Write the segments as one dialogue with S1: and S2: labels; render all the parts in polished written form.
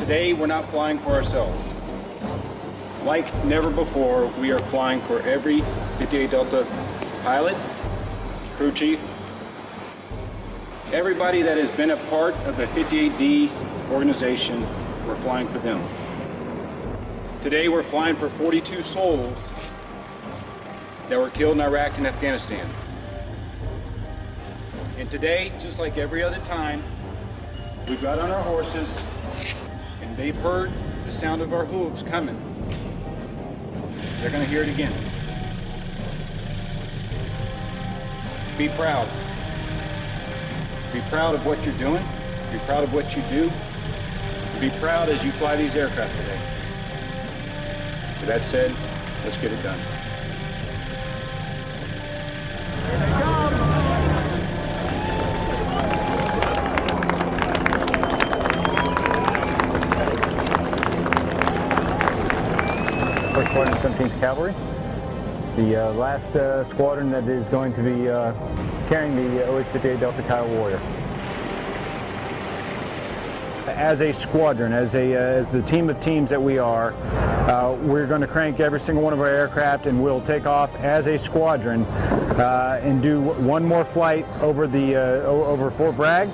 S1: Today, we're not flying for ourselves. Like never before, we are flying for every 58 Delta pilot, crew chief, everybody that has been a part of the 58D organization. We're flying for them. Today, we're flying for 42 souls that were killed in Iraq and Afghanistan. And today, just like every other time, we've got on our horses and they've heard the sound of our hooves coming. They're going to hear it again. Be proud. Be proud of what you're doing. Be proud of what you do. Be proud as you fly these aircraft today. With that said, let's get it done. Here they come.
S2: First Squadron, 17th Cavalry, the last squadron that is going to be carrying the OH-58 Delta Kiowa Warrior. As a squadron, as the team of teams that we are, we're going to crank every single one of our aircraft, and we'll take off as a squadron and do one more flight over the over Fort Bragg,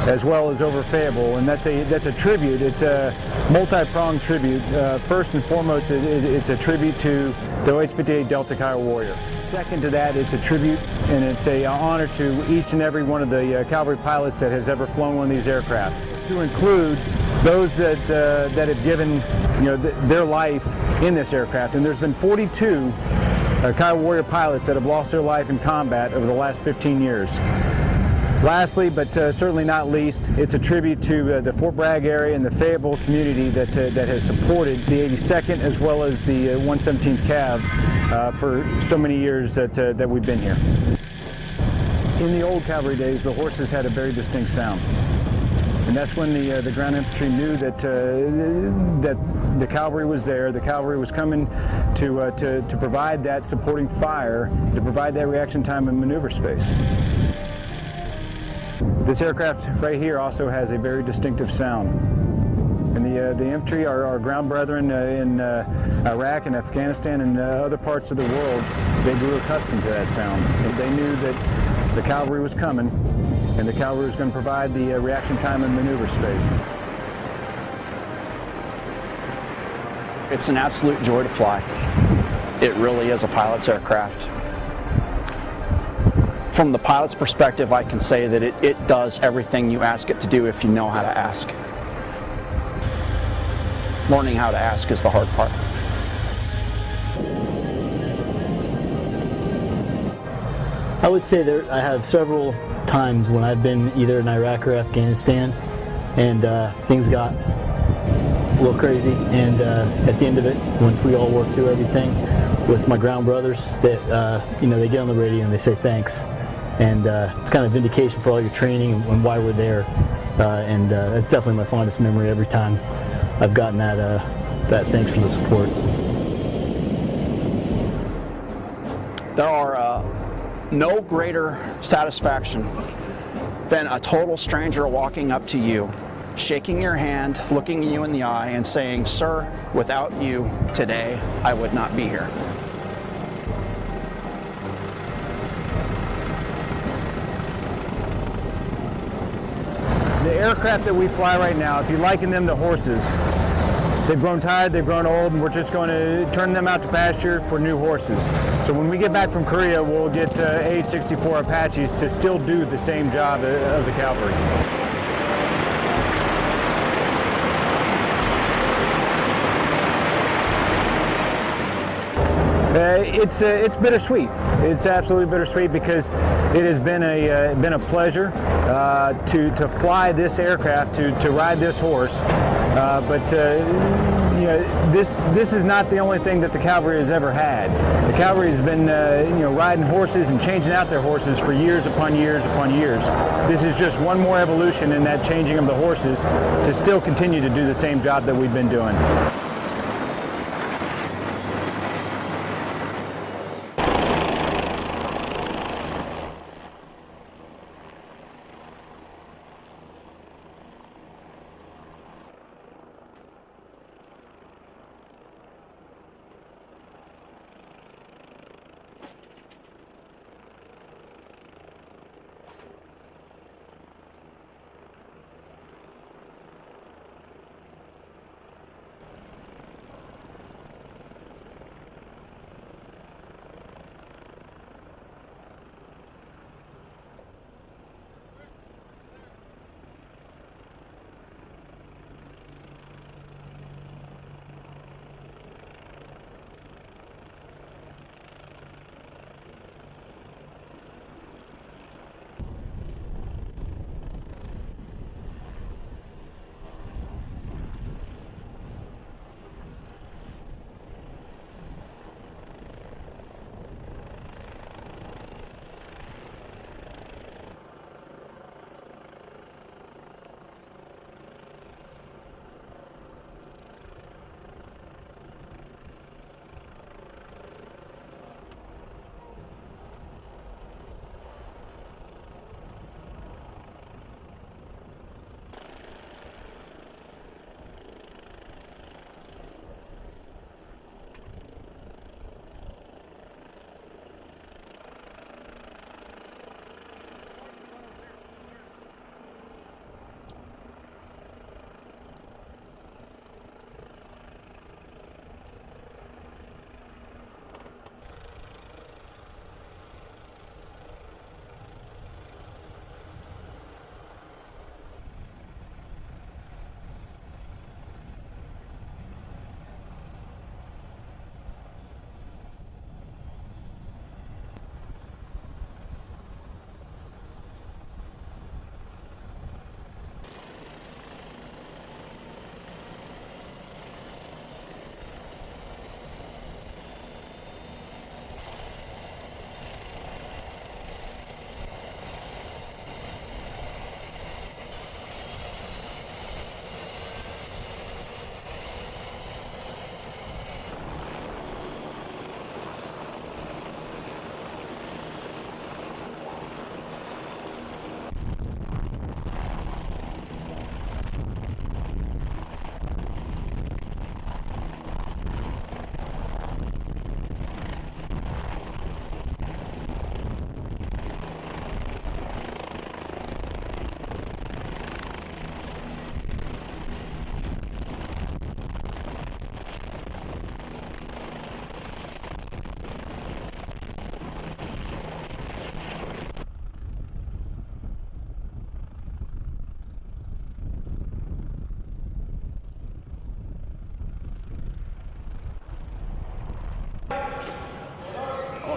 S2: as well as over Fayetteville, and that's a tribute. It's a multi-pronged tribute. First and foremost, it's a tribute to the OH-58 Delta Kiowa Warrior. Second to that, it's a tribute and it's an honor to each and every one of the cavalry pilots that has ever flown one of these aircraft. To include those that have given their life in this aircraft, and there's been 42 Kiowa Warrior pilots that have lost their life in combat over the last 15 years. Lastly, but certainly not least, it's a tribute to the Fort Bragg area and the Fayetteville community that has supported the 82nd as well as the 117th Cav for so many years that we've been here. In the old cavalry days, the horses had a very distinct sound. And that's when the ground infantry knew that the cavalry was there. The cavalry was coming to provide that supporting fire, to provide that reaction time and maneuver space. This aircraft right here also has a very distinctive sound. And the infantry, our ground brethren in Iraq and Afghanistan and other parts of the world, they grew accustomed to that sound. They knew that the cavalry was coming, and the cavalry was going to provide the reaction time and maneuver space.
S3: It's an absolute joy to fly. It really is a pilot's aircraft. From the pilot's perspective, I can say that it does everything you ask it to do if you know how to ask. Learning how to ask is the hard part.
S4: I would say that I have several times when I've been either in Iraq or Afghanistan and things got a little crazy, and at the end of it, once we all work through everything with my ground brothers, that they get on the radio and they say thanks. And it's kind of vindication for all your training and why we're there. And that's definitely my fondest memory every time I've gotten that thanks for the support.
S3: There are no greater satisfaction than a total stranger walking up to you, shaking your hand, looking you in the eye, and saying, "Sir, without you today, I would not be here."
S2: The aircraft that we fly right now, if you liken them to horses, they've grown tired, they've grown old, and we're just going to turn them out to pasture for new horses. So when we get back from Korea, we'll get AH-64 Apaches to still do the same job of the cavalry. It's bittersweet. It's absolutely bittersweet because it has been a pleasure to fly this aircraft, to ride this horse. This is not the only thing that the cavalry has ever had. The cavalry has been riding horses and changing out their horses for years upon years upon years. This is just one more evolution in that changing of the horses to still continue to do the same job that we've been doing.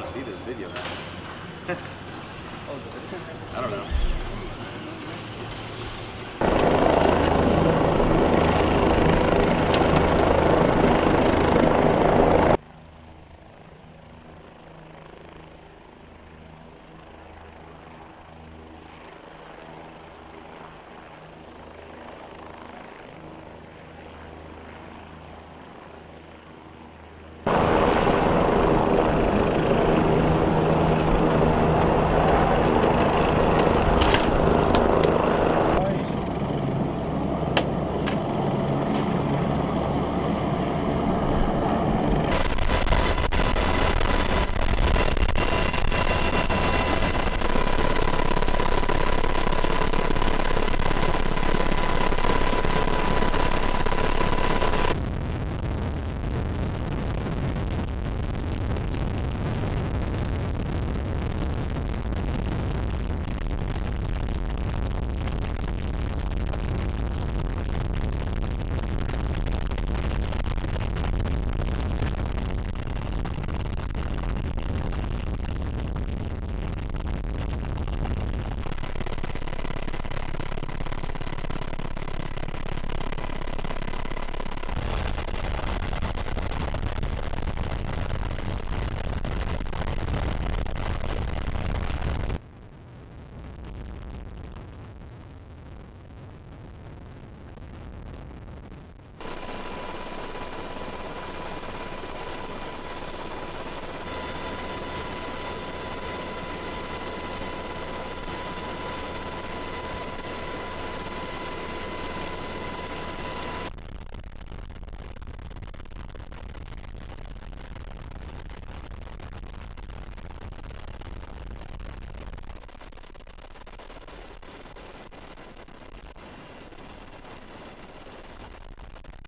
S5: want to see this video now. I don't know.